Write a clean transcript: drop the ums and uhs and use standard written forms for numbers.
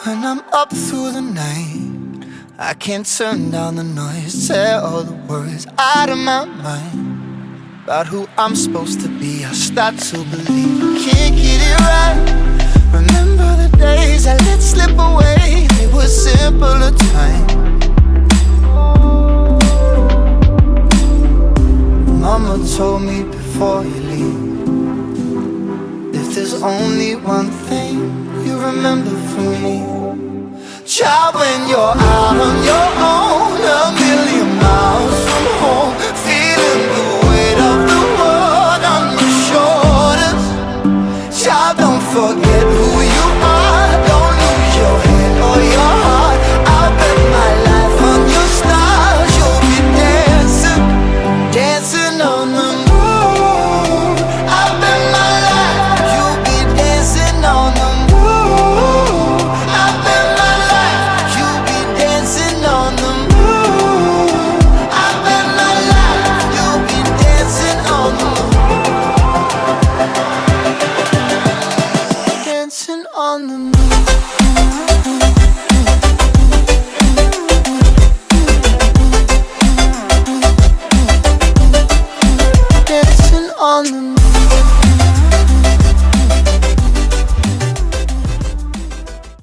When I'm up through the night, I can't turn down the noise, tear all the worries out of my mind about who I'm supposed to be. I start to believe I can't get it right. Remember the days I let slip away, they were simpler times. Mama told me before you leave, if there's only one thing you remember from me, child, when you're out on your own,